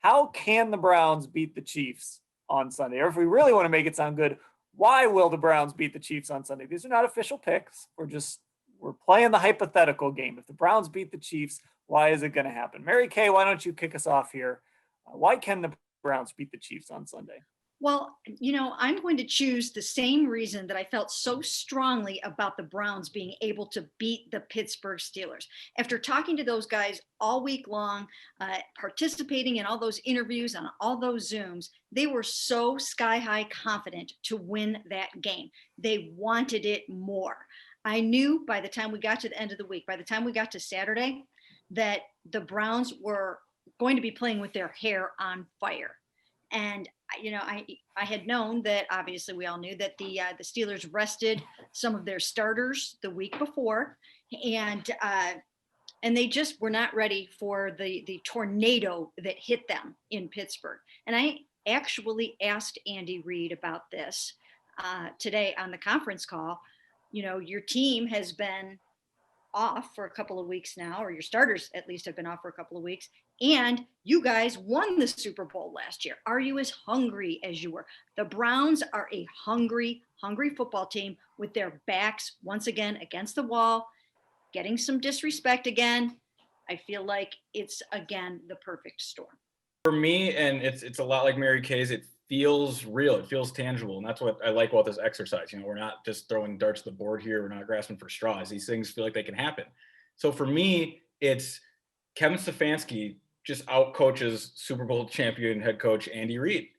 how can the Browns beat the Chiefs on Sunday? Or if we really want to make it sound good, why will the Browns beat the Chiefs on Sunday? These are not official picks. We're playing the hypothetical game. If the Browns beat the Chiefs, why is it going to happen? Mary Kay, why don't you kick us off here? Why can the Browns beat the Chiefs on Sunday? Well, I'm going to choose the same reason that I felt so strongly about the Browns being able to beat the Pittsburgh Steelers. After talking to those guys all week long, participating in all those interviews on all those Zooms, they were so sky high confident to win that game. They wanted it more. I knew by the time we got to the end of the week, by the time we got to Saturday, that the Browns were going to be playing with their hair on fire. And I had known that, obviously we all knew that the Steelers rested some of their starters the week before, and they just were not ready for the tornado that hit them in Pittsburgh. And I actually asked Andy Reid about this today on the conference call. Your team has been off for a couple of weeks now, or your starters at least have been off for a couple of weeks, and you guys won the Super Bowl last year. Are you as hungry as you were? The Browns are a hungry football team with their backs once again against the wall, getting some disrespect again. I feel like it's again the perfect storm. For me, and it's a lot like Mary Kay's, it feels real, it feels tangible, and that's what I like about this exercise. We're not just throwing darts at the board here, we're not grasping for straws. These things feel like they can happen. So for me, it's Kevin Stefanski just out coaches Super Bowl champion head coach Andy Reid.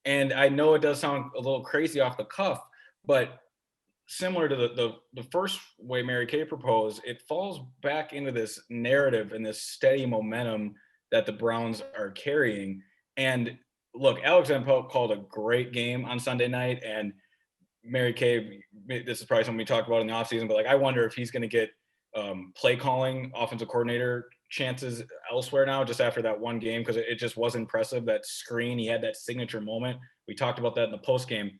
And I know it does sound a little crazy off the cuff, but similar to the first way Mary Kay proposed, it falls back into this narrative and this steady momentum that the Browns are carrying. And look, Alex Van Pelt called a great game on Sunday night, and Mary Kay, this is probably something we talked about in the offseason, but I wonder if he's going to get play calling, offensive coordinator chances elsewhere now, just after that one game, because it just was impressive. That screen, he had that signature moment. We talked about that in the post game,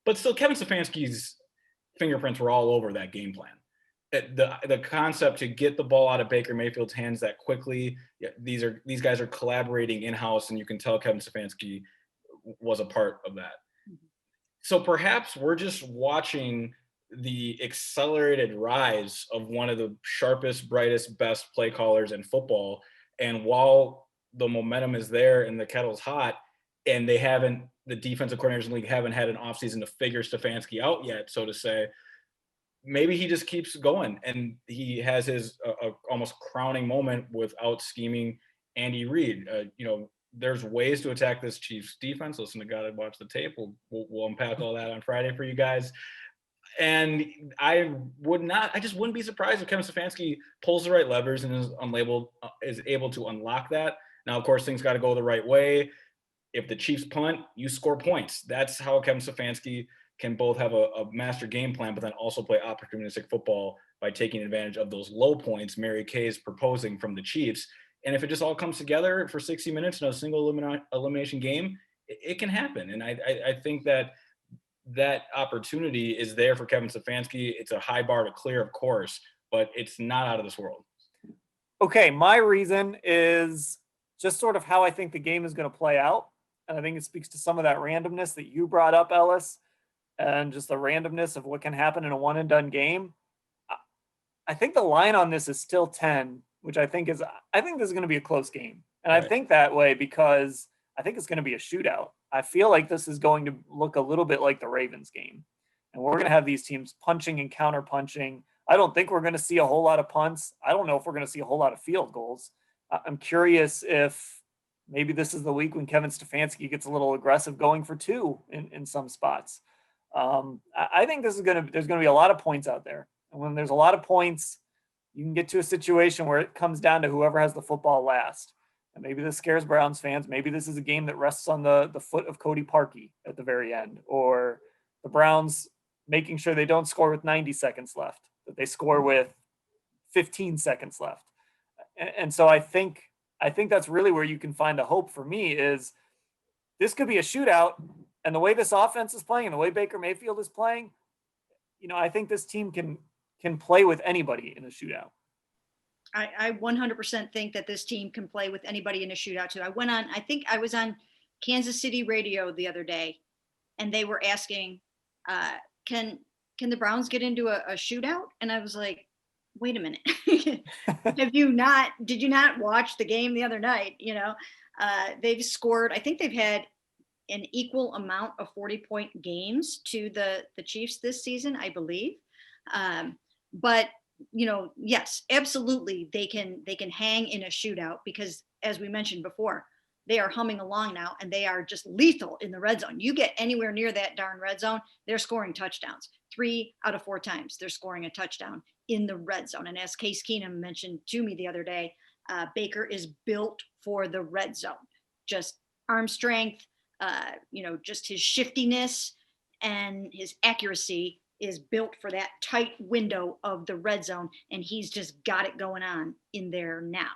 but still, Kevin Stefanski's fingerprints were all over that game plan. The concept to get the ball out of Baker Mayfield's hands that quickly. These guys are collaborating in-house, and you can tell Kevin Stefanski was a part of that. So perhaps we're just watching the accelerated rise of one of the sharpest, brightest, best play callers in football. And while the momentum is there and the kettle's hot, and the defensive coordinators in the league haven't had an offseason to figure Stefanski out yet, so to say, maybe he just keeps going and he has his almost crowning moment without scheming Andy Reid. There's ways to attack this Chiefs defense. Listen to God and watch the tape. We'll unpack all that on Friday for you guys. And I just wouldn't be surprised if Kevin Stefanski pulls the right levers and is able to unlock that. Now, of course, things got to go the right way. If the Chiefs punt, you score points. That's how Kevin Stefanski can both have a master game plan, but then also play opportunistic football by taking advantage of those low points Mary Kay is proposing from the Chiefs. And if it just all comes together for 60 minutes in a single elimination game, it can happen. And I think that opportunity is there for Kevin Stefanski. It's a high bar to clear, of course, but it's not out of this world. Okay, my reason is just sort of how I think the game is going to play out. And I think it speaks to some of that randomness that you brought up, Ellis, and just the randomness of what can happen in a one and done game. I think the line on this is still 10, which I think this is going to be a close game. And right. I think that way because I think it's going to be a shootout. I feel like this is going to look a little bit like the Ravens game. And we're going to have these teams punching and counter punching. I don't think we're going to see a whole lot of punts. I don't know if we're going to see a whole lot of field goals. I'm curious if maybe this is the week when Kevin Stefanski gets a little aggressive going for two in some spots. I think there's going to be a lot of points out there. And when there's a lot of points, you can get to a situation where it comes down to whoever has the football last. And maybe this scares Browns fans. Maybe this is a game that rests on the foot of Cody Parkey at the very end, or the Browns making sure they don't score with 90 seconds left, that they score with 15 seconds left. And so I think that's really where you can find the hope for me is this could be a shootout. And the way this offense is playing and the way Baker Mayfield is playing, I think this team can play with anybody in a shootout. I 100% think that this team can play with anybody in a shootout too. I think I was on Kansas City radio the other day, and they were asking, uh, can the Browns get into a shootout? And I was like, wait a minute. Did you not watch the game the other night? They've scored, I think they've had an equal amount of 40-point games to the Chiefs this season, I believe. But yes, absolutely, they can hang in a shootout because, as we mentioned before, they are humming along now, and they are just lethal in the red zone. You get anywhere near that darn red zone, they're scoring touchdowns. 3 out of 4 times they're scoring a touchdown in the red zone. And as Case Keenum mentioned to me the other day, Baker is built for the red zone. Just arm strength, just his shiftiness and his accuracy is built for that tight window of the red zone, and he's just got it going on in there now.